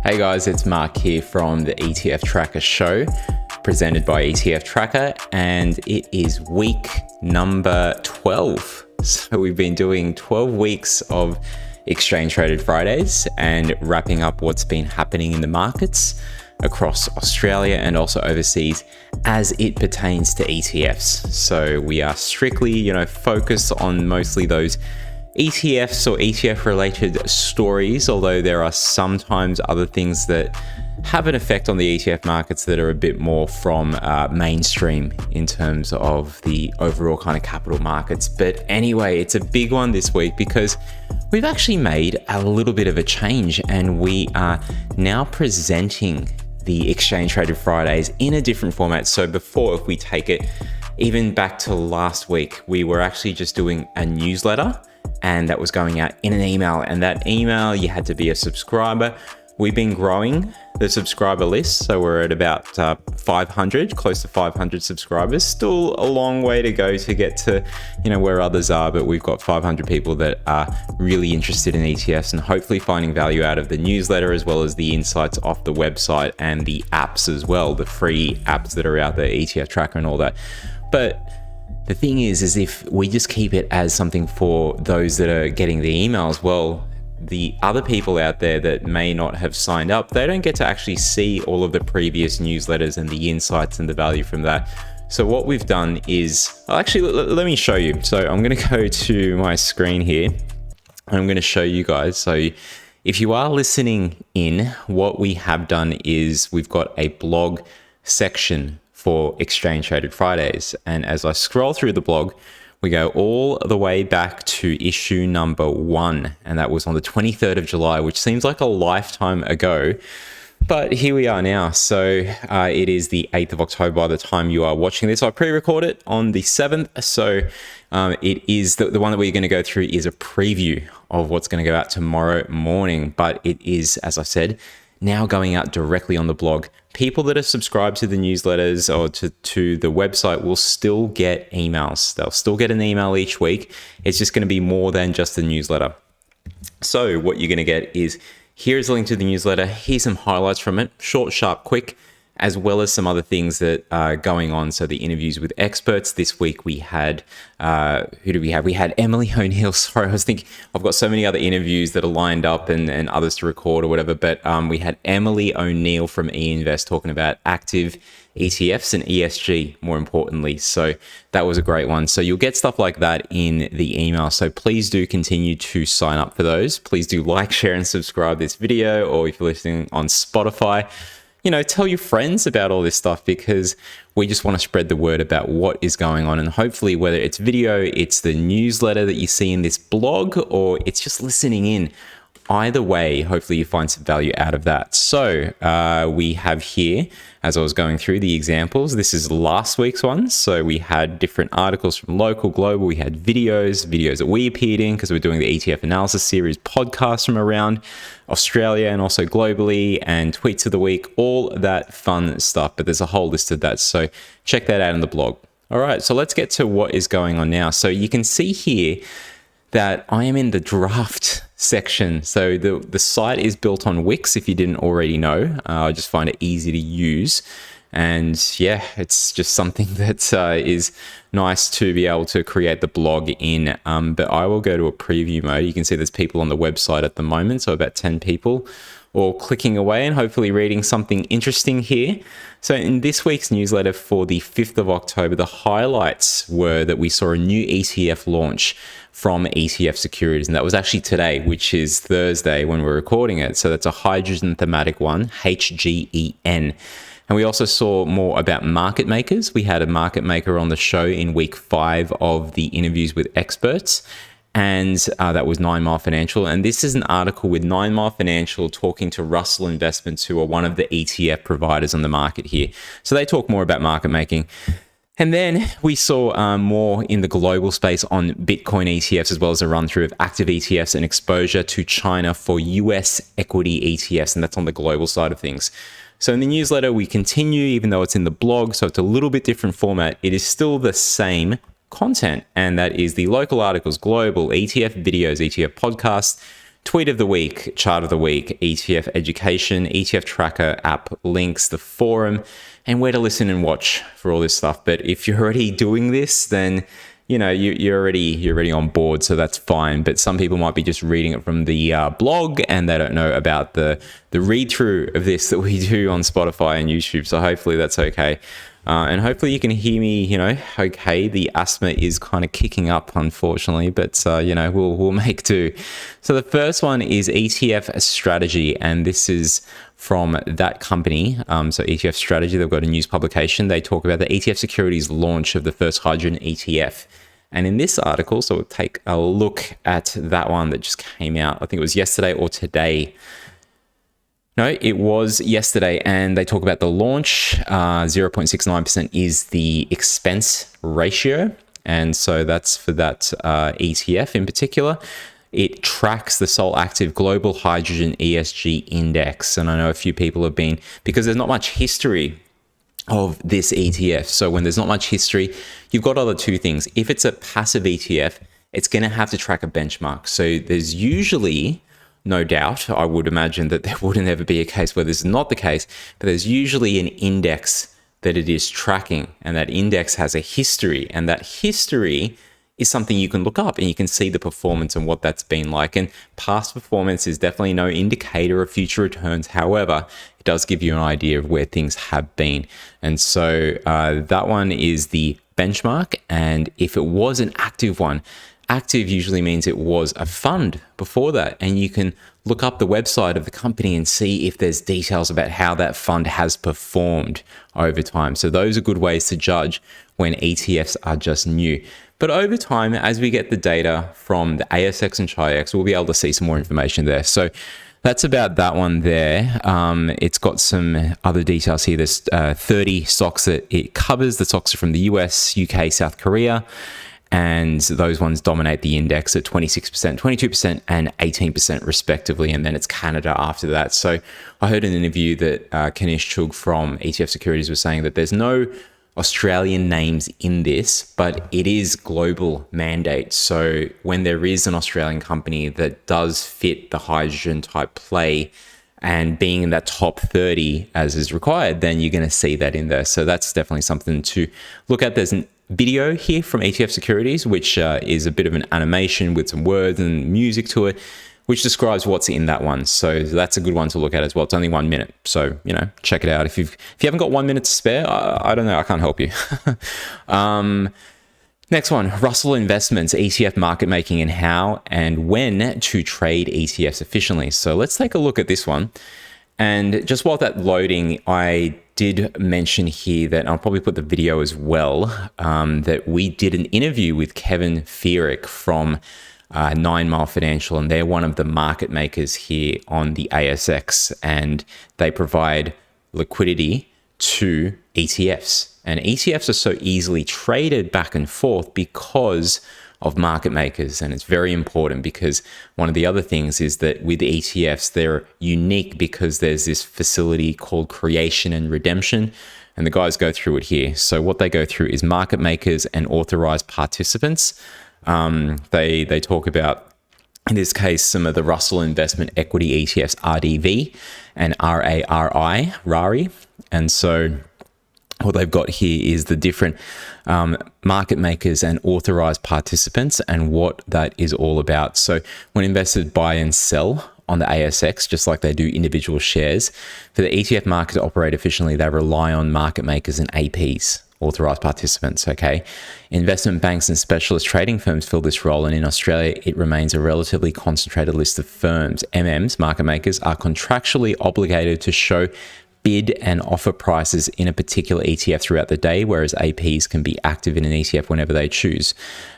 Hey guys, it's Mark here from the ETFtracker show, presented by ETFtracker, and it is week number 12. So we've been doing 12 weeks of exchange traded Fridays and wrapping up what's been happening in the markets across Australia and also overseas as it pertains to ETFs. So we are strictly, focused on mostly those ETFs or ETF related stories, although there are sometimes other things that have an effect on the ETF markets that are a bit more from mainstream in terms of the overall kind of capital markets. But anyway, it's a big one this week because we've actually made a little bit of a change and we are now presenting the exchange traded Fridays in a different format. So before, if we take it even back to last week, we were actually just doing a newsletter and that was going out in an email, and that email you had to be a subscriber. We've been growing the subscriber list, so we're at about 500, close to 500 subscribers. Still a long way to go to get to where others are, but we've got 500 people that are really interested in ETFs and hopefully finding value out of the newsletter as well as the insights off the website and the apps as well, the free apps that are out there, ETFtracker and all that. But the thing is if we just keep it as something for those that are getting the emails, well, the other people out there that may not have signed up, they don't get to actually see all of the previous newsletters and the insights and the value from that. So what we've done is, actually, let me show you. So I'm going to go to my screen here and I'm going to show you guys. So if you are listening in, what we have done is we've got a blog section for exchange traded Fridays. And as I scroll through the blog, we go all the way back to issue number 1. And that was on the 23rd of July, which seems like a lifetime ago. But here we are now. So it is the 8th of October by the time you are watching this. I pre-record it on the 7th. So it is the one that we're going to go through is a preview of what's going to go out tomorrow morning. But it is, as I said, now going out directly on the blog. People that are subscribed to the newsletters or to the website will still get emails. They'll still get an email each week. It's just going to be more than just the newsletter. So what you're going to get is, here's a link to the newsletter. Here's some highlights from it, short, sharp, quick, as well as some other things that are going on. So the interviews with experts. This week we had, who do we have? We had Emily O'Neill. Sorry, I was thinking, I've got so many other interviews that are lined up and others to record or whatever. But we had Emily O'Neill from eInvest talking about active ETFs and ESG, more importantly. So that was a great one. So you'll get stuff like that in the email. So please do continue to sign up for those. Please do like, share, and subscribe this video, or if you're listening on Spotify, tell your friends about all this stuff because we just want to spread the word about what is going on. And hopefully, whether it's video, it's the newsletter that you see in this blog, or it's just listening in, either way, hopefully you find some value out of that. So we have here, as I was going through the examples, this is last week's one. So we had different articles from local, global. We had videos that we appeared in because we're doing the ETF analysis series, podcasts from around Australia and also globally, and tweets of the week, all that fun stuff. But there's a whole list of that. So check that out in the blog. All right, so let's get to what is going on now. So you can see here that I am in the draft section. So the site is built on Wix, if you didn't already know. I just find it easy to use. And yeah, it's just something that is nice to be able to create the blog in. But I will go to a preview mode. You can see there's people on the website at the moment, so about 10 people, all clicking away and hopefully reading something interesting here. So in this week's newsletter for the 5th of October, the highlights were that we saw a new ETF launch from ETF Securities, and that was actually today, which is Thursday when we're recording it. So that's a hydrogen thematic one, HGEN. And we also saw more about market makers. We had a market maker on the show in week 5 of the interviews with experts, and that was 9 Mile Financial. And this is an article with 9 Mile Financial talking to Russell Investments, who are one of the ETF providers on the market here. So they talk more about market making. And then we saw more in the global space on Bitcoin ETFs, as well as a run through of active ETFs and exposure to China for US Equity ETFs. And that's on the global side of things. So in the newsletter, we continue, even though it's in the blog, so it's a little bit different format. It is still the same content, and that is the local articles, global, ETF videos, ETF podcasts, tweet of the week, chart of the week, ETF Education, ETFtracker app links, the forum, and where to listen and watch for all this stuff. But if you're already doing this, then you're already on board, so that's fine. But some people might be just reading it from the blog, and they don't know about the read through of this that we do on Spotify and YouTube. So hopefully that's okay. And hopefully you can hear me, okay. The asthma is kind of kicking up, unfortunately, but, we'll make do. So the first one is ETF Strategy, and this is from that company. So ETF Strategy, they've got a news publication. They talk about the ETF Securities launch of the first hydrogen ETF. And in this article, so we'll take a look at that one that just came out. I think it was yesterday or today. No, it was yesterday, and they talk about the launch. 0.69% is the expense ratio, and so that's for that ETF in particular. It tracks the Sol Active Global Hydrogen ESG Index, and I know a few people have been, because there's not much history of this ETF. So when there's not much history, you've got other two things. If it's a passive ETF, it's going to have to track a benchmark. So there's usually, no doubt, I would imagine that there wouldn't ever be a case where this is not the case, but there's usually an index that it is tracking, and that index has a history, and that history is something you can look up and you can see the performance and what that's been like. And past performance is definitely no indicator of future returns. However, it does give you an idea of where things have been. And so that one is the benchmark. And if it was an active one, active usually means it was a fund before that, and you can look up the website of the company and see if there's details about how that fund has performed over time. So those are good ways to judge when ETFs are just new. But over time, as we get the data from the ASX and Chi-X, we'll be able to see some more information there. So that's about that one there. It's got some other details here. There's 30 stocks that it covers. The stocks are from the US, UK, South Korea, and those ones dominate the index at 26%, 22%, and 18% respectively. And then it's Canada after that. So I heard in an interview that Kanish Chugh from ETF Securities was saying that there's no Australian names in this, but it is global mandate. So when there is an Australian company that does fit the hydrogen type play and being in that top 30 as is required, then you're going to see that in there. So that's definitely something to look at. There's a video here from ETF Securities, which is a bit of an animation with some words and music to it, which describes what's in that one. So that's a good one to look at as well. It's only 1 minute. So, check it out. If you haven't got 1 minute to spare, I don't know. I can't help you. Next one, Russell Investments, ETF market making, and how and when to trade ETFs efficiently. So let's take a look at this one. And just while that's loading, I did mention here that I'll probably put the video as well, that we did an interview with Kevin Feerick from 9 Mile Financial, and they're one of the market makers here on the ASX, and they provide liquidity to ETFs. And ETFs are so easily traded back and forth because of market makers. And it's very important because one of the other things is that with ETFs, they're unique because there's this facility called creation and redemption. And the guys go through it here. So what they go through is market makers and authorized participants. They talk about, in this case, some of the Russell Investment Equity ETFs, RDV and RARI. And so what they've got here is the different market makers and authorized participants and what that is all about. So when investors buy and sell on the ASX, just like they do individual shares, for the ETF market to operate efficiently, they rely on market makers and APs, authorized participants, okay? Investment banks and specialist trading firms fill this role, and in Australia, it remains a relatively concentrated list of firms. MMs, market makers, are contractually obligated to show bid and offer prices in a particular ETF throughout the day, whereas APs can be active in an ETF whenever they choose.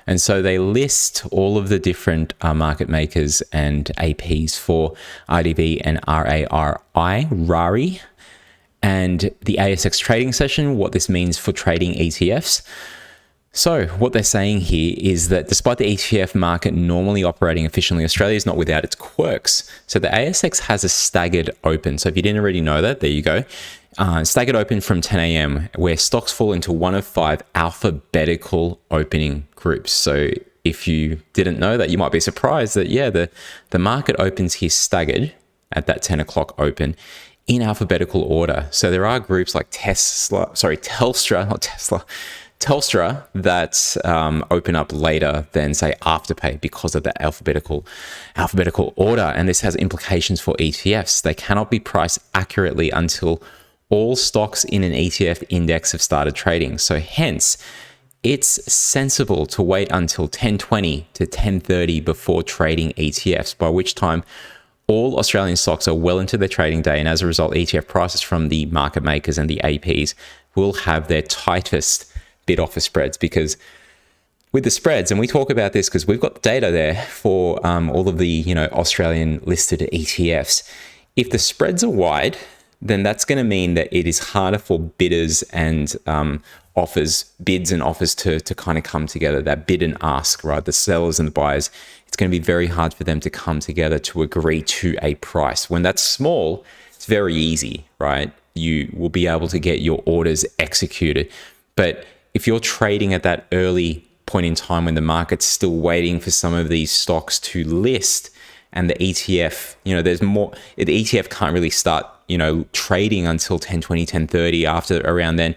And so they list all of the different market makers and APs for RDV and RARI, and the ASX trading session, what this means for trading ETFs. So what they're saying here is that despite the ETF market normally operating efficiently, Australia is not without its quirks. So the ASX has a staggered open. So if you didn't already know that, there you go. Staggered open from 10 a.m. where stocks fall into one of 5 alphabetical opening groups. So if you didn't know that, you might be surprised that, yeah, the market opens here staggered at that 10 o'clock open in alphabetical order. So there are groups like Telstra that open up later than, say, Afterpay because of the alphabetical order. And this has implications for ETFs. They cannot be priced accurately until all stocks in an ETF index have started trading. So hence, it's sensible to wait until 10:20 to 10:30 before trading ETFs, by which time all Australian stocks are well into their trading day. And as a result, ETF prices from the market makers and the APs will have their tightest bid-offer spreads, because with the spreads, and we talk about this because we've got data there for all of the Australian listed ETFs. If the spreads are wide, then that's going to mean that it is harder for bidders and bids and offers to kind of come together. That bid and ask, right? The sellers and the buyers, it's going to be very hard for them to come together to agree to a price. When that's small, it's very easy, right? You will be able to get your orders executed. But if you're trading at that early point in time when the market's still waiting for some of these stocks to list, and the ETF, there's more, the ETF can't really start, trading until 10:20, 10:30. After around then,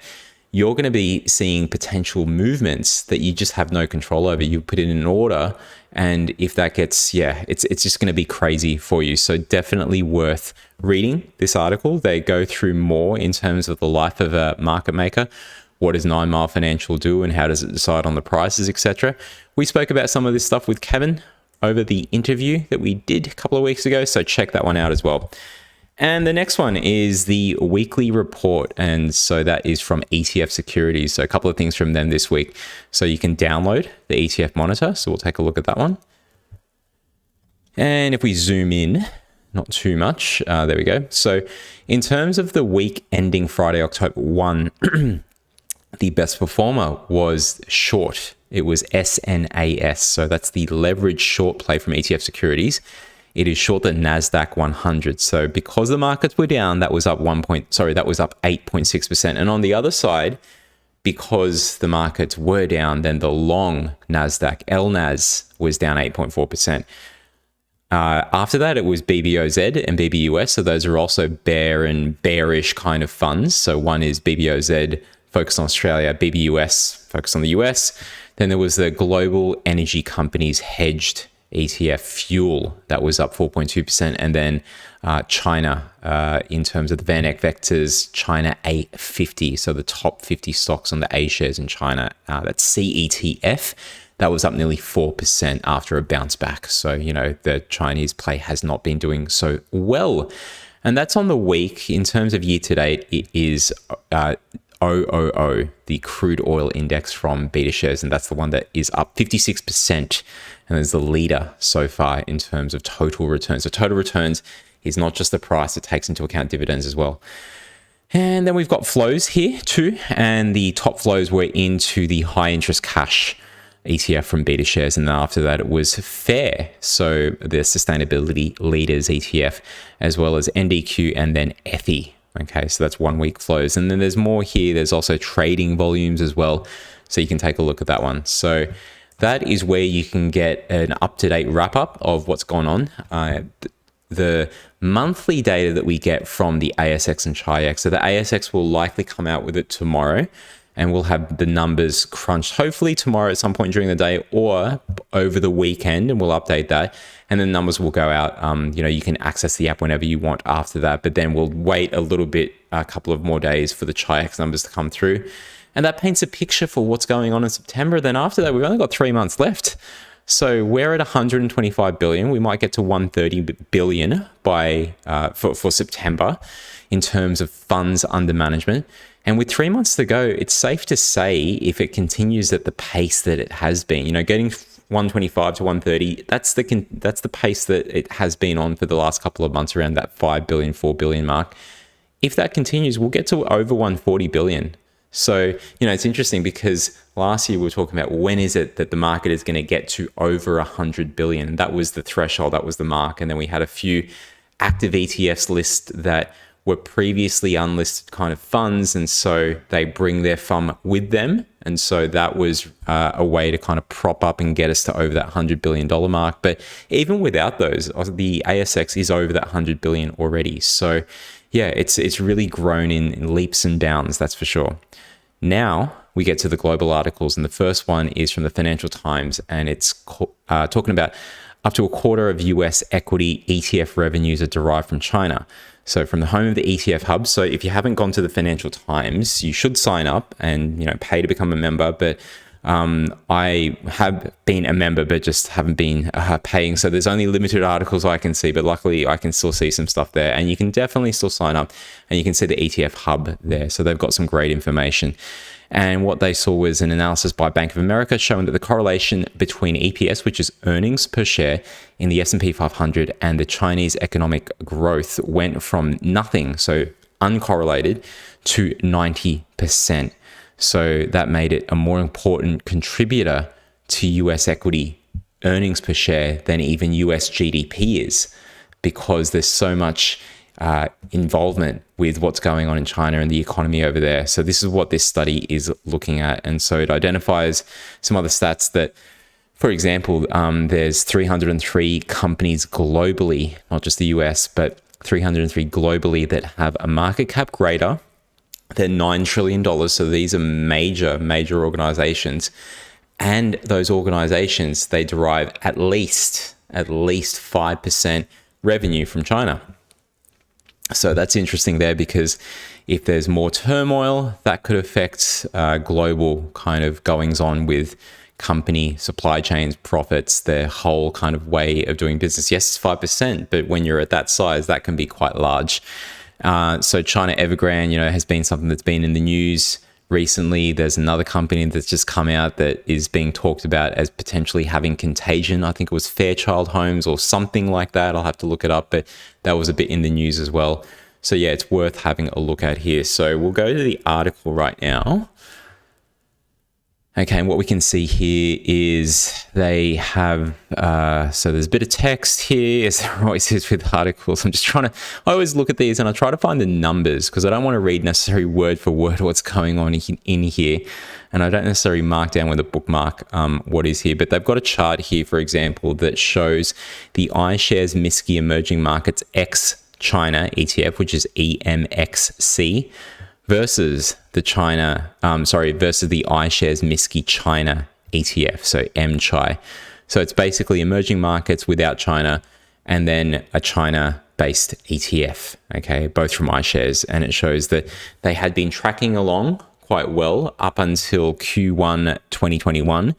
you're going to be seeing potential movements that you just have no control over. You put it in an order, and if that gets, it's just going to be crazy for you. So definitely worth reading this article. They go through more in terms of the life of a market maker. What does 9 Mile Financial do, and how does it decide on the prices, etc. We spoke about some of this stuff with Kevin over the interview that we did a couple of weeks ago, so check that one out as well. And the next one is the weekly report, and so that is from ETF Securities. So a couple of things from them this week. So you can download the ETF monitor, so we'll take a look at that one. And if we zoom in, not too much, there we go. So in terms of the week ending Friday, October 1, the best performer was short. It was SNAS. So that's the leverage short play from ETF Securities. It is short the NASDAQ 100. So because the markets were down, that was up 8.6%. And on the other side, because the markets were down, then the long NASDAQ, LNAS, was down 8.4%. After that, it was BBOZ and BBUS. So those are also bear and bearish kind of funds. So one is BBOZ focused on Australia, BBUS focused on the US. Then there was the Global Energy Companies Hedged ETF Fuel, that was up 4.2%. And then China, in terms of the VanEck Vectors, China A50, so the top 50 stocks on the A shares in China, that's CETF, that was up nearly 4% after a bounce back. So, the Chinese play has not been doing so well. And that's on the week. In terms of year to date, it is OOO, the crude oil index from Beta Shares, and that's the one that is up 56%, and is the leader so far in terms of total returns. So total returns is not just the price, it takes into account dividends as well. And then we've got flows here too, and the top flows were into the high interest cash ETF from Beta Shares, and then after that it was FAIR, so the sustainability leaders ETF, as well as NDQ and then ETHI. Okay, so that's 1 week flows. And then there's more here. There's also trading volumes as well. So you can take a look at that one. So that is where you can get an up-to-date wrap-up of what's gone on. The monthly data that we get from the ASX and Chi-X. So the ASX will likely come out with it tomorrow, and we'll have the numbers crunched hopefully tomorrow at some point during the day or over the weekend, and we'll update that. And the numbers will go out. You can access the app whenever you want after that, but then we'll wait a little bit, a couple of more days for the Chi-X numbers to come through. And that paints a picture for what's going on in September. Then after that, we've only got 3 months left. So we're at 125 billion. We might get to 130 billion by for September in terms of funds under management. And with 3 months to go, it's safe to say, if it continues at the pace that it has been, getting 125 to 130, that's the pace that it has been on for the last couple of months, around that 5 billion, 4 billion mark. If that continues, we'll get to over 140 billion. So, it's interesting because last year we were talking about when is it that the market is going to get to over 100 billion. That was the threshold, that was the mark. And then we had a few active ETFs list that were previously unlisted kind of funds, and so they bring their FUM with them And so that was a way to kind of prop up and get us to over that $100 billion mark. But even without those, the ASX is over that $100 billion already. So yeah, it's really grown in leaps and bounds, that's for sure. Now we get to the global articles, and the first one is from the Financial Times, and it's talking about up to a quarter of US equity ETF revenues are derived from China. So from the home of the ETF hub. So if you haven't gone to the Financial Times, you should sign up and pay to become a member. But I have been a member, but just haven't been paying. So there's only limited articles I can see, but luckily I can still see some stuff there. And you can definitely still sign up, and you can see the ETF hub there. So they've got some great information. And what they saw was an analysis by Bank of America showing that the correlation between EPS, which is earnings per share, in the S&P 500 and the Chinese economic growth went from nothing, so uncorrelated, to 90%. So that made it a more important contributor to US equity earnings per share than even US GDP is, because there's so much involvement with what's going on in China and the economy over there. So this is what this study is looking at. And so it identifies some other stats that, for example, there's 303 companies globally, not just the US, but 303 globally that have a market cap greater than $9 trillion. So these are major organizations. And those organizations, they derive at least 5% revenue from China. So that's interesting there, because if there's more turmoil, that could affect global kind of goings on with company supply chains, profits, their whole kind of way of doing business. Yes, it's 5%, but when you're at that size, that can be quite large. So China Evergrande, has been something that's been in the news recently. There's another company that's just come out that is being talked about as potentially having contagion. I think it was Fairchild Homes or something like that. I'll have to look it up, but that was a bit in the news as well. So yeah, it's worth having a look at here. So we'll go to the article right now. Okay, and what we can see here is they have, so there's a bit of text here, as there always is with articles. I always look at these and I try to find the numbers, because I don't want to read necessarily word for word what's going on in here. And I don't necessarily mark down with a bookmark what is here, but they've got a chart here, for example, that shows the iShares MSCI Emerging Markets ex China ETF, which is EMXC, versus the versus the iShares MSCI China ETF, so MCHI. So it's basically emerging markets without China, and then a China-based ETF, okay, both from iShares. And it shows that they had been tracking along quite well up until Q1 2021.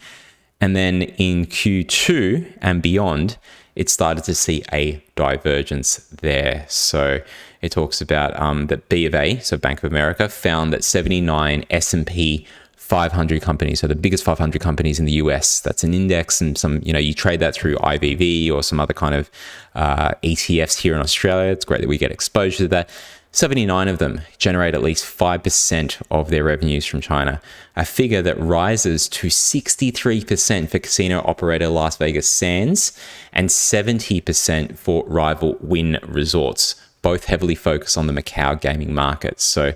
And then in Q2 and beyond, it started to see a divergence there. So it talks about that B of A, so Bank of America, found that 79 S&P 500 companies, so the biggest 500 companies in the US, that's an index, and some, you trade that through IVV or some other kind of ETFs here in Australia. It's great that we get exposure to that. 79 of them generate at least 5% of their revenues from China, a figure that rises to 63% for casino operator Las Vegas Sands and 70% for rival Wynn Resorts, both heavily focused on the Macau gaming market. So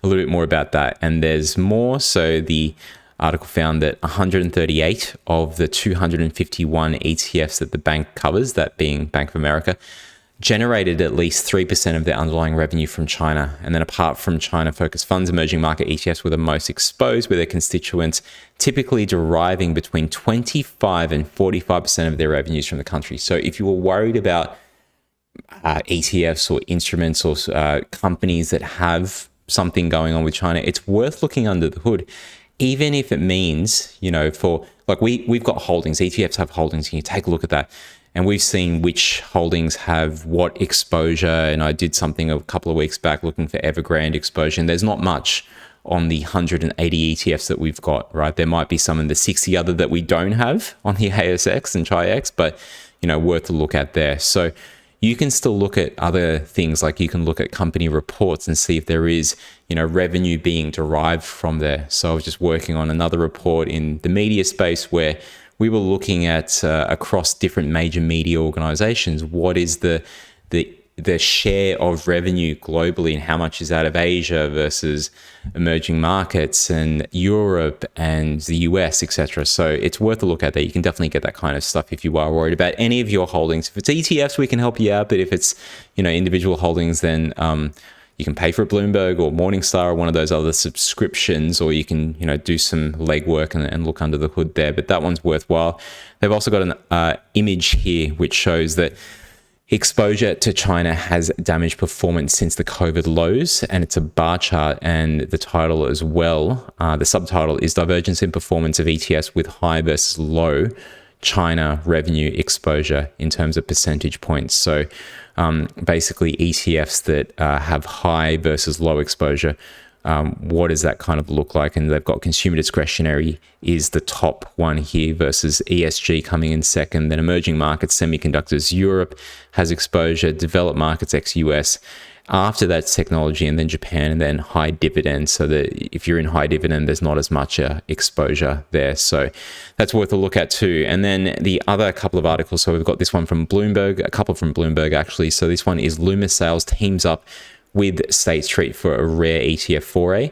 a little bit more about that. And there's more. So the article found that 138 of the 251 ETFs that the bank covers, that being Bank of America, generated at least 3% of their underlying revenue from China. And then apart from China-focused funds, emerging market ETFs were the most exposed, with their constituents typically deriving between 25 and 45% of their revenues from the country. So if you were worried about ETFs or instruments or companies that have something going on with China, it's worth looking under the hood, even if it means, for like we've got holdings, ETFs have holdings, and you take a look at that. And we've seen which holdings have what exposure. And I did something a couple of weeks back looking for Evergrande exposure. And there's not much on the 180 ETFs that we've got, right? There might be some in the 60 other that we don't have on the ASX and Chi-X, but, worth a look at there. So you can still look at other things, like you can look at company reports and see if there is, revenue being derived from there. So I was just working on another report in the media space where we were looking at across different major media organizations, what is the the share of revenue globally and how much is out of Asia versus emerging markets and Europe and the US, etc. So it's worth a look at that. You can definitely get that kind of stuff if you are worried about any of your holdings. If it's ETFs, we can help you out, but if it's, individual holdings, then you can pay for a Bloomberg or Morningstar or one of those other subscriptions, or you can, do some legwork and look under the hood there. But that one's worthwhile. They've also got an image here which shows that exposure to China has damaged performance since the COVID lows, and it's a bar chart, and the title as well. The subtitle is Divergence in Performance of ETFs with High versus Low China Revenue Exposure in terms of percentage points. So basically ETFs that have high versus low exposure, what does that kind of look like? And they've got consumer discretionary is the top one here versus ESG coming in second. Then emerging markets, semiconductors, Europe has exposure, developed markets ex-US. After that's technology, and then Japan, and then high dividend. So that if you're in high dividend, there's not as much exposure there. So that's worth a look at too. And then the other couple of articles. So we've got this one from Bloomberg, a couple from Bloomberg actually. So this one is Loomis Sales teams up with State Street for a rare ETF foray.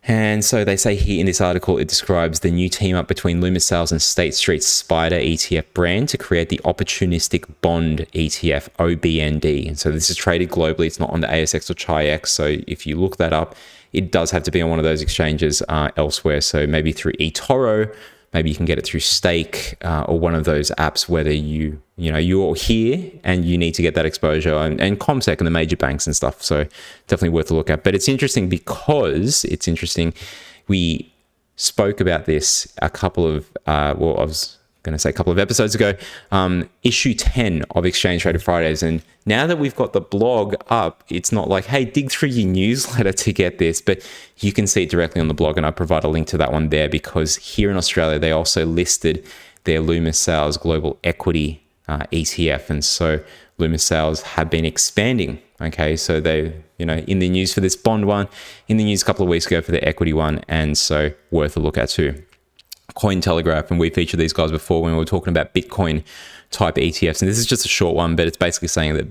And so they say here in this article, it describes the new team up between Loomis Sales and State Street's Spider ETF brand to create the opportunistic bond ETF, OBND. And so this is traded globally. It's not on the ASX or Chi-X. So if you look that up, it does have to be on one of those exchanges elsewhere. So maybe through eToro, maybe you can get it through Stake or one of those apps, whether you're here and you need to get that exposure, and CommSec and the major banks and stuff. So definitely worth a look at. But it's interesting because we spoke about this a couple of, I was going to say a couple of episodes ago, issue 10 of Exchange Traded Fridays. And now that we've got the blog up, it's not like, hey, dig through your newsletter to get this, but you can see it directly on the blog. And I provide a link to that one there, because here in Australia, they also listed their Loomis Sales Global Equity ETF. And so Loomis Sales have been expanding. Okay, so they, in the news for this bond one, in the news a couple of weeks ago for the equity one, and so worth a look at too. Cointelegraph, and we featured these guys before when we were talking about Bitcoin type ETFs, and this is just a short one, but it's basically saying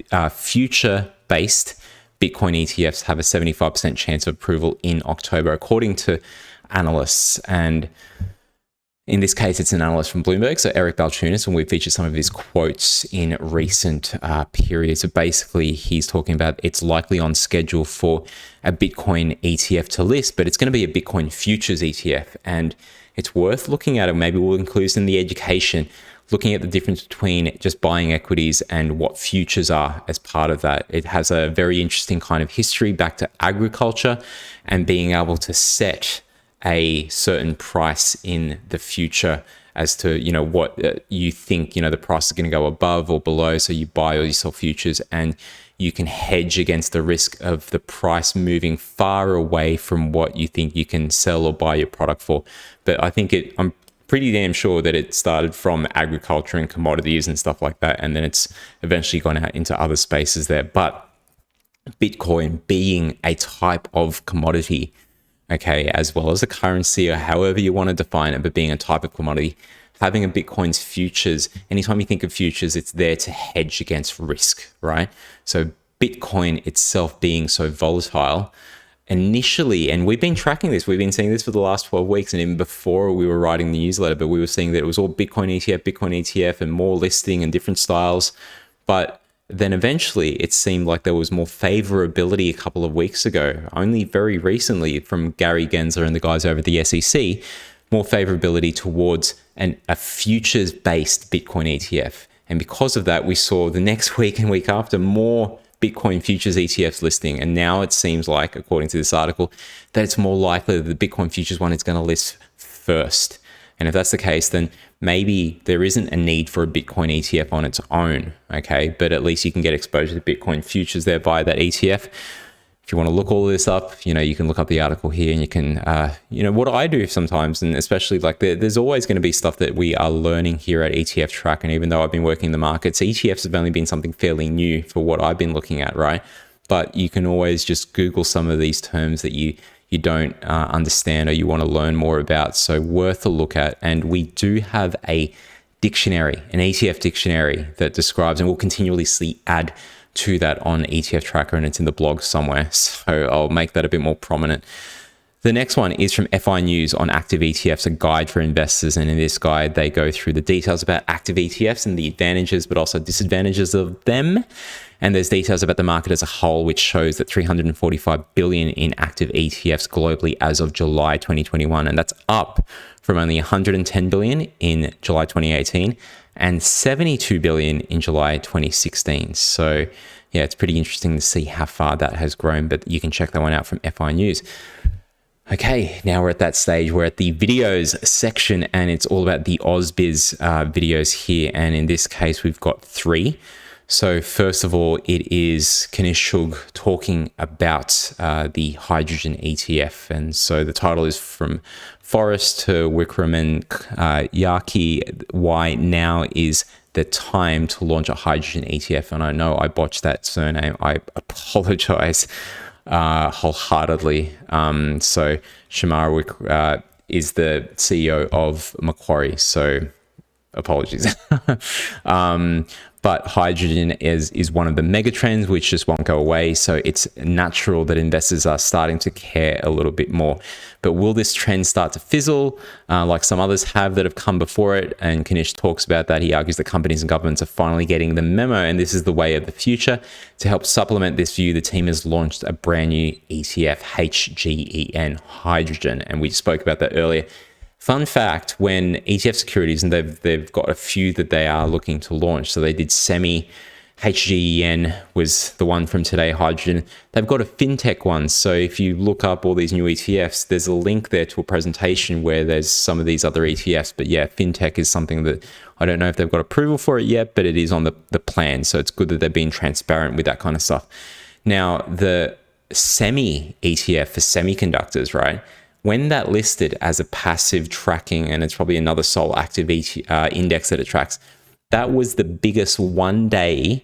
that future-based Bitcoin ETFs have a 75% chance of approval in October, according to analysts. And in this case, it's an analyst from Bloomberg, so Eric Balchunas, and we featured some of his quotes in recent periods. So basically, he's talking about it's likely on schedule for a Bitcoin ETF to list, but it's going to be a Bitcoin futures ETF. And it's worth looking at it. Maybe we'll include this in the education, looking at the difference between just buying equities and what futures are as part of that. It has a very interesting kind of history back to agriculture and being able to set a certain price in the future as to, what you think, the price is going to go above or below. So you buy or you sell futures, and you can hedge against the risk of the price moving far away from what you think you can sell or buy your product for. But I think I'm pretty damn sure that it started from agriculture and commodities and stuff like that, and then it's eventually gone out into other spaces there. But Bitcoin being a type of commodity, okay, as well as a currency or however you want to define it, but being a type of commodity, having a Bitcoin's futures, anytime you think of futures, it's there to hedge against risk, right? So Bitcoin itself being so volatile initially, and we've been tracking this, we've been seeing this for the last 12 weeks, and even before we were writing the newsletter, but we were seeing that it was all Bitcoin ETF, and more listing and different styles. But then eventually it seemed like there was more favorability a couple of weeks ago, only very recently from Gary Gensler and the guys over at the SEC, more favorability towards a futures-based Bitcoin ETF. And because of that, we saw the next week and week after more Bitcoin futures ETFs listing. And now it seems like, according to this article, that it's more likely that the Bitcoin futures one is going to list first. And if that's the case, then maybe there isn't a need for a Bitcoin ETF on its own, okay? But at least you can get exposure to Bitcoin futures there via that ETF. If you want to look all of this up, you can look up the article here, and you can, what I do sometimes, and especially like there's always going to be stuff that we are learning here at ETFtracker. And even though I've been working in the markets, ETFs have only been something fairly new for what I've been looking at, right? But you can always just Google some of these terms that you don't understand or you want to learn more about. So worth a look at. And we do have a dictionary, an ETF dictionary that describes, and we'll continuously add to that on ETFtracker, and it's in the blog somewhere. So I'll make that a bit more prominent. The next one is from FI News on active ETFs, a guide for investors. And in this guide, they go through the details about active ETFs and the advantages, but also disadvantages of them. And there's details about the market as a whole, which shows that 345 billion in active ETFs globally as of July 2021. And that's up from only 110 billion in July 2018 and 72 billion in July 2016. So yeah, it's pretty interesting to see how far that has grown, but you can check that one out from FI News. Okay, now we're at that stage. We're at the videos section, and it's all about the AusBiz videos here. And in this case, we've got 3. So first of all, it is Kanish Shug talking about the hydrogen ETF. And so the title is From Forest to Wickram and Yaki, Why Now is the Time to Launch a Hydrogen ETF. And I know I botched that surname. I apologize wholeheartedly. So Shamara is the CEO of Macquarie, so apologies. But hydrogen is one of the mega trends which just won't go away. So it's natural that investors are starting to care a little bit more. But will this trend start to fizzle like some others have that have come before it? And Kanish talks about that. He argues that companies and governments are finally getting the memo, and this is the way of the future. To help supplement this view, the team has launched a brand new ETF, HGEN, hydrogen. And we spoke about that earlier. Fun fact, when ETF Securities, and they've got a few that they are looking to launch. So they did Semi, HGEN was the one from today, hydrogen. They've got a fintech one. So if you look up all these new ETFs, there's a link there to a presentation where there's some of these other ETFs. But yeah, fintech is something that I don't know if they've got approval for it yet, but it is on the plan. So it's good that they're being transparent with that kind of stuff. Now, the Semi ETF for semiconductors, right? When that listed as a passive tracking, and it's probably another sole active index that it tracks, that was the biggest one day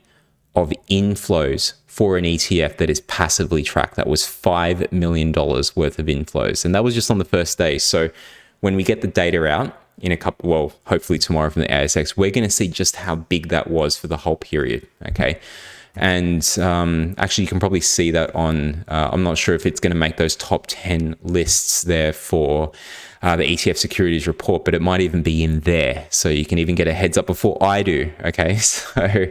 of inflows for an ETF that is passively tracked. That was $5 million worth of inflows. And that was just on the first day. So when we get the data out in a couple, well, hopefully tomorrow from the ASX, we're going to see just how big that was for the whole period. Okay. And actually, you can probably see that on, I'm not sure if it's going to make those top 10 lists there for the ETF Securities report, but it might even be in there. So you can even get a heads up before I do. Okay, so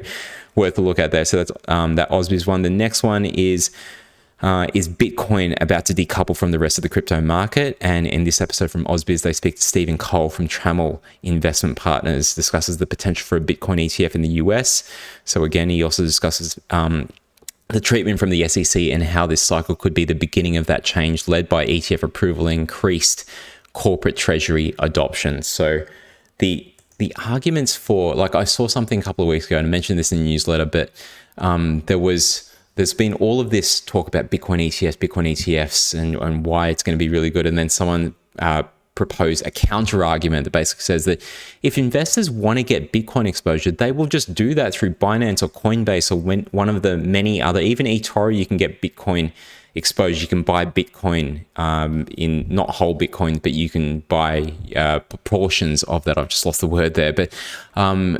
worth a look at there. So that's that AusBiz one. The next one is Bitcoin about to decouple from the rest of the crypto market? And in this episode from AusBiz, they speak to Stephen Cole from Trammell Investment Partners, discusses the potential for a Bitcoin ETF in the US. So again, he also discusses the treatment from the SEC and how this cycle could be the beginning of that change led by ETF approval and increased corporate treasury adoption. So the arguments for, like I saw something a couple of weeks ago and I mentioned this in the newsletter, but there's been all of this talk about Bitcoin ETFs and why it's going to be really good. And then someone proposed a counter argument that basically says that if investors want to get Bitcoin exposure, they will just do that through Binance or Coinbase or one of the many other, even eToro, you can get Bitcoin exposure. You can buy Bitcoin in not whole Bitcoin, but you can buy proportions of that. I've just lost the word there, but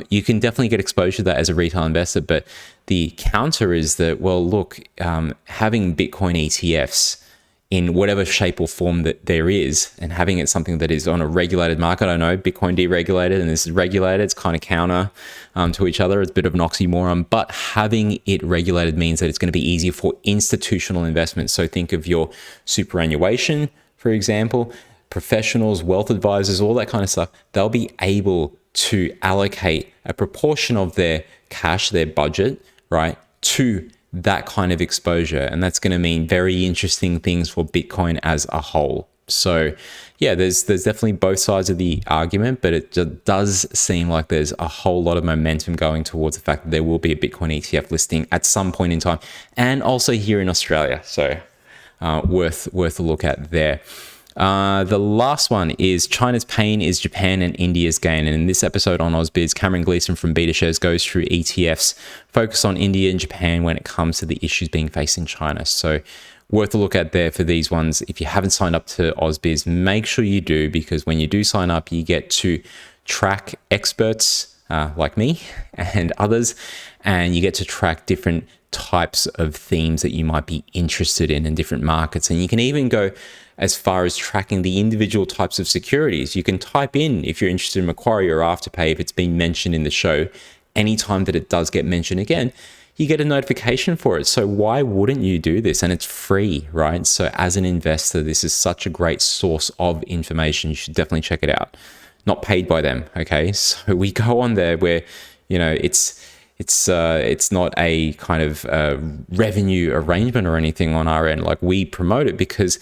you can definitely get exposure to that as a retail investor. But the counter is that, well, look, having Bitcoin ETFs in whatever shape or form that there is, and having it something that is on a regulated market. I know Bitcoin deregulated and this is regulated. It's kind of counter to each other. It's a bit of an oxymoron, but having it regulated means that it's going to be easier for institutional investment. So think of your superannuation, for example, professionals, wealth advisors, all that kind of stuff. They'll be able to allocate a proportion of their cash, their budget, right, to that kind of exposure. And that's going to mean very interesting things for Bitcoin as a whole. So yeah, there's definitely both sides of the argument, but it does seem like there's a whole lot of momentum going towards the fact that there will be a Bitcoin ETF listing at some point in time, and also here in Australia. So worth a look at there. The last one is China's pain is Japan and India's gain. And in this episode on AusBiz, Cameron Gleeson from BetaShares goes through ETFs, focus on India and Japan when it comes to the issues being faced in China. So worth a look at there for these ones. If you haven't signed up to AusBiz, make sure you do, because when you do sign up, you get to track experts like me and others, and you get to track different types of themes that you might be interested in different markets. And you can even go as far as tracking the individual types of securities. You can type in, if you're interested in Macquarie or Afterpay, if it's been mentioned in the show, anytime that it does get mentioned again, you get a notification for it. So why wouldn't you do this? And it's free, right? So as an investor, this is such a great source of information. You should definitely check it out. Not paid by them, okay? So we go on there where, it's not a kind of revenue arrangement or anything on our end. Like, we promote it because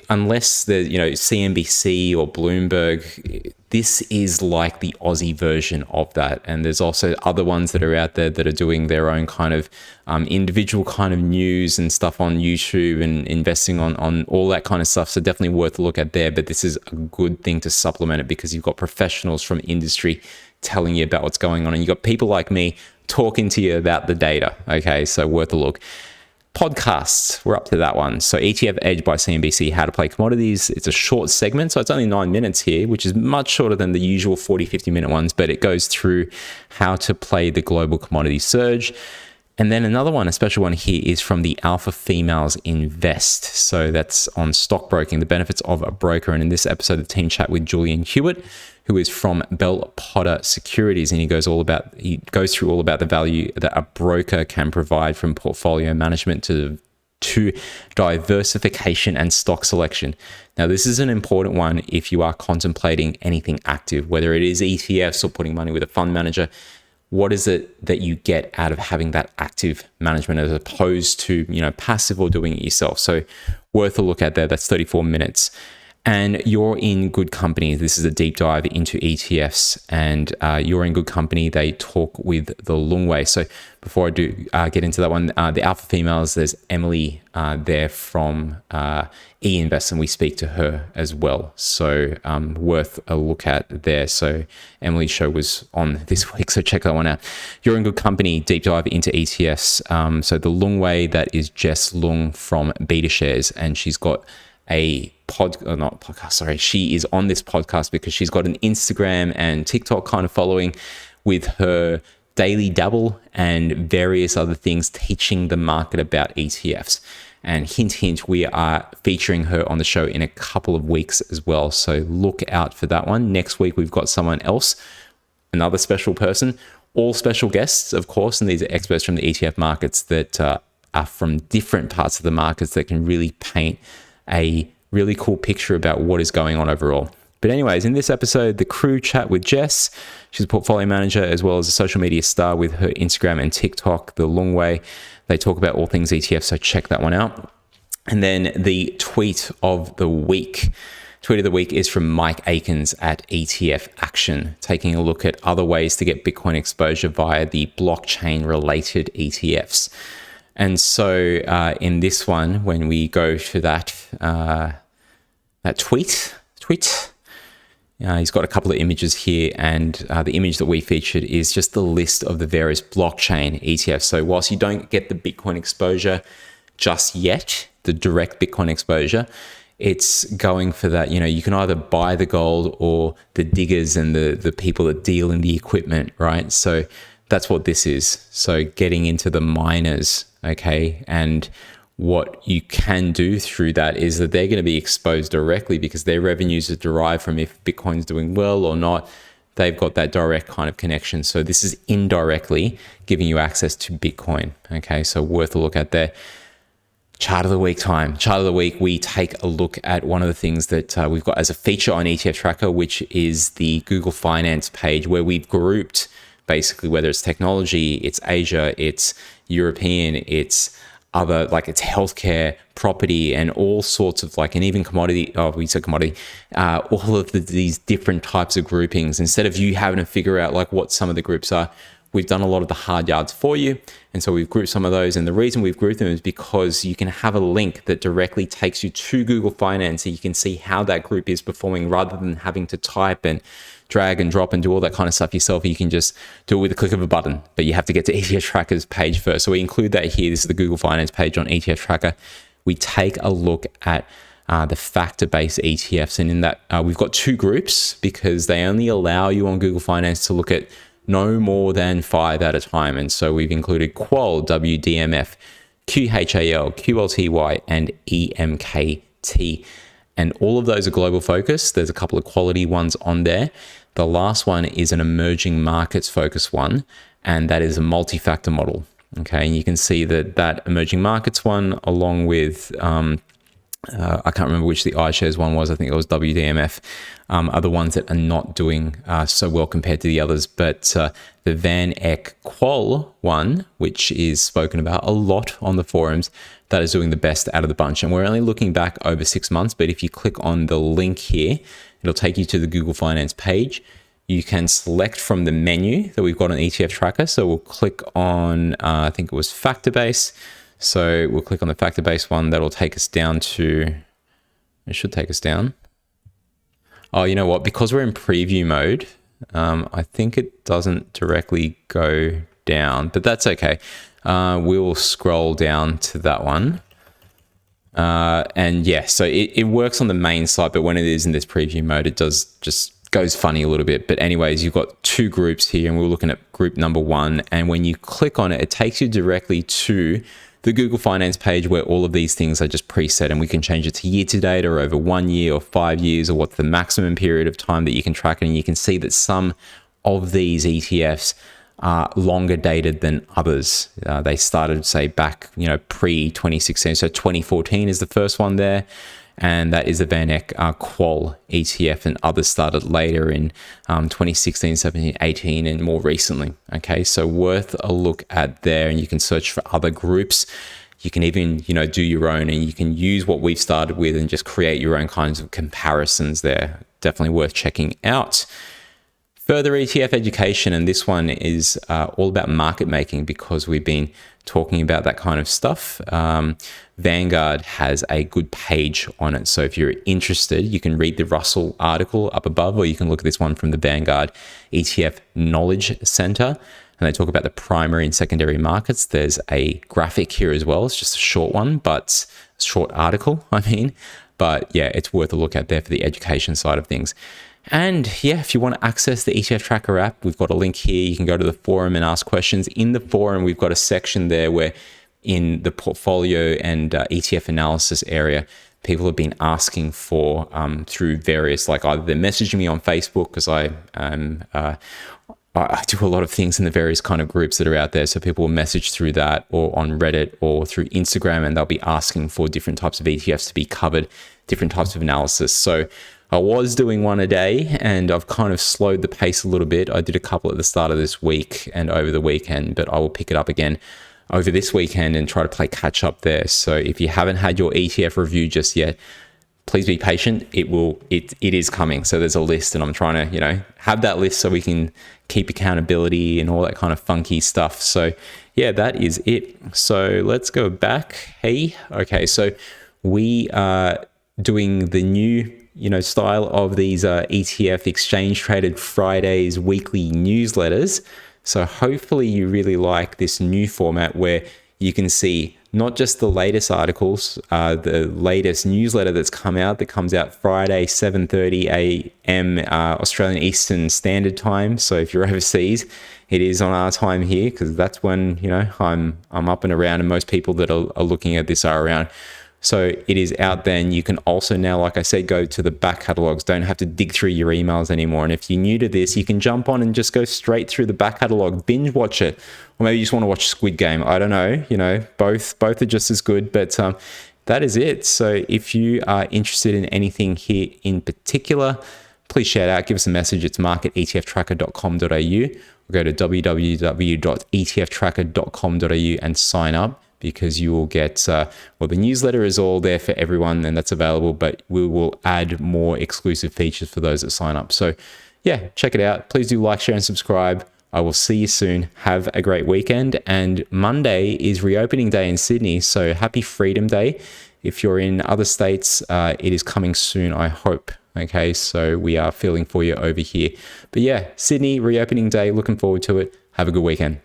unless the CNBC or Bloomberg, this is like the Aussie version of that. And there's also other ones that are out there that are doing their own kind of individual kind of news and stuff on YouTube and investing on all that kind of stuff. So definitely worth a look at there. But this is a good thing to supplement it because you've got professionals from industry telling you about what's going on, and you've got people like me talking to you about the data. Okay, so worth a look. Podcasts, we're up to that one. So ETF Edge by CNBC, How to Play Commodities. It's a short segment, so it's only 9 minutes here, which is much shorter than the usual 40-50 minute ones, but it goes through how to play the global commodity surge. And then another one, a special one here, is from the Alpha Females Invest. So that's on stockbroking, the benefits of a broker. And in this episode, the team chat with Julian Hewitt, who is from Bell Potter Securities, and he goes through all about the value that a broker can provide, from portfolio management to diversification and stock selection. Now, this is an important one if you are contemplating anything active, whether it is ETFs or putting money with a fund manager. What is it that you get out of having that active management as opposed to, passive or doing it yourself? So worth a look at there. That's 34 minutes. And you're in good company. This is a deep dive into ETFs, and you're in good company. They talk with the Lung Wei. So before I do get into that one, the Alpha Females, there's Emily there from E-Invest, and we speak to her as well. So worth a look at there. So Emily's show was on this week, so check that one out. You're in good company, deep dive into ETFs. So the Lung Wei, that is Jess Lung from Beta Shares, and she's got a she is on this podcast because she's got an Instagram and TikTok kind of following with her daily dabble and various other things teaching the market about ETFs. And hint, hint, we are featuring her on the show in a couple of weeks as well. So look out for that one. Next week, we've got someone else, another special person, all special guests, of course. And these are experts from the ETF markets that are from different parts of the markets that can really paint a really cool picture about what is going on overall. But anyways, in this episode, the crew chat with Jess. She's a portfolio manager as well as a social media star with her Instagram and TikTok, the Lung Wei. They talk about all things ETF, so check that one out. And then the tweet of the week. Tweet of the week is from Mike Akins at ETF Action, taking a look at other ways to get Bitcoin exposure via the blockchain-related ETFs. And so in this one, when we go to that tweet, he's got a couple of images here, and the image that we featured is just the list of the various blockchain ETFs. So whilst you don't get the Bitcoin exposure just yet, the direct Bitcoin exposure, it's going for that. You can either buy the gold or the diggers and the people that deal in the equipment, right? So that's what this is. So getting into the miners, okay? And what you can do through that is that they're going to be exposed directly because their revenues are derived from if Bitcoin's doing well or not. They've got that direct kind of connection. So this is indirectly giving you access to Bitcoin, okay? So worth a look at there. Chart of the week time. Chart of the week, we take a look at one of the things that we've got as a feature on ETFtracker, which is the Google Finance page, where we've grouped basically whether it's technology, it's Asia, it's European, it's other, like it's healthcare, property, and all sorts of and even commodity, all of these different types of groupings. Instead of you having to figure out what some of the groups are, we've done a lot of the hard yards for you. And so we've grouped some of those. And the reason we've grouped them is because you can have a link that directly takes you to Google Finance, so you can see how that group is performing rather than having to type and drag and drop and do all that kind of stuff yourself. You can just do it with a click of a button, but you have to get to ETFtracker's page first. So we include that here. This is the Google Finance page on ETFtracker. We take a look at the factor-based ETFs. And in that, we've got two groups because they only allow you on Google Finance to look at no more than 5 at a time. And so we've included Qual, WDMF, QHAL, QLTY, and EMKT. And all of those are global focus. There's a couple of quality ones on there. The last one is an emerging markets focus one, and that is a multi-factor model. Okay, and you can see that emerging markets one, along with I can't remember which the iShares one was. I think it was WDMF. Are the ones that are not doing so well compared to the others. But the Van Eck Qual one, which is spoken about a lot on the forums, that is doing the best out of the bunch. And we're only looking back over 6 months. But if you click on the link here, it'll take you to the Google Finance page. You can select from the menu that we've got on ETFtracker. So we'll click on, I think it was Factor Base. So we'll click on the factor base one. That'll take us down to, it should take us down. Oh, you know what? Because we're in preview mode, I think it doesn't directly go down, but that's okay. We'll scroll down to that one. And yeah, so it works on the main site, but when it is in this preview mode, it does just goes funny a little bit. But anyways, you've got 2 groups here, and we're looking at group number 1. And when you click on it, it takes you directly to the Google Finance page where all of these things are just preset, and we can change it to year to date or over 1 year or 5 years, or what's the maximum period of time that you can track it. And you can see that some of these ETFs are longer dated than others. They started, say, back, pre-2016. So 2014 is the first one there. And that is the Van Eck Qual ETF, and others started later in 2016, 17, 18, and more recently. Okay, so worth a look at there, and you can search for other groups. You can even, do your own, and you can use what we've started with and just create your own kinds of comparisons there. Definitely worth checking out. Further ETF education, and this one is all about market making, because we've been talking about that kind of stuff. Vanguard has a good page on it. So if you're interested, you can read the Russell article up above, or you can look at this one from the Vanguard ETF Knowledge Center. And they talk about the primary and secondary markets. There's a graphic here as well. It's just a short one, but short article, But yeah, it's worth a look at there for the education side of things. And yeah, if you want to access the ETFtracker app, we've got a link here. You can go to the forum and ask questions. In the forum, we've got a section there where in the portfolio and ETF analysis area, people have been asking for through various, like either they're messaging me on Facebook, because I do a lot of things in the various kind of groups that are out there. So people will message through that, or on Reddit, or through Instagram, and they'll be asking for different types of ETFs to be covered, different types of analysis. So I was doing one a day, and I've kind of slowed the pace a little bit. I did a couple at the start of this week and over the weekend, but I will pick it up again over this weekend and try to play catch up there. So if you haven't had your ETF review just yet, please be patient. It is coming. So there's a list, and I'm trying to, have that list so we can keep accountability and all that kind of funky stuff. So yeah, that is it. So let's go back. Hey, okay. So we are doing the new style of these ETF exchange traded Fridays weekly newsletters. So hopefully you really like this new format where you can see not just the latest articles, the latest newsletter that's come out, that comes out Friday, 7:30 a.m. Australian Eastern Standard Time. So if you're overseas, it is on our time here, because that's when, I'm up and around, and most people that are looking at this are around. So it is out there, and you can also now, like I said, go to the back catalogs. Don't have to dig through your emails anymore. And if you're new to this, you can jump on and just go straight through the back catalog, binge watch it, or maybe you just want to watch Squid Game. I don't know, both are just as good, but that is it. So if you are interested in anything here in particular, please shout out, give us a message. It's mark@etftracker.com.au, or go to www.etftracker.com.au and sign up, because you will get, the newsletter is all there for everyone, and that's available, but we will add more exclusive features for those that sign up. So yeah, check it out. Please do like, share, and subscribe. I will see you soon. Have a great weekend. And Monday is reopening day in Sydney, so happy Freedom Day. If you're in other states, it is coming soon, I hope. Okay, so we are feeling for you over here. But yeah, Sydney, reopening day. Looking forward to it. Have a good weekend.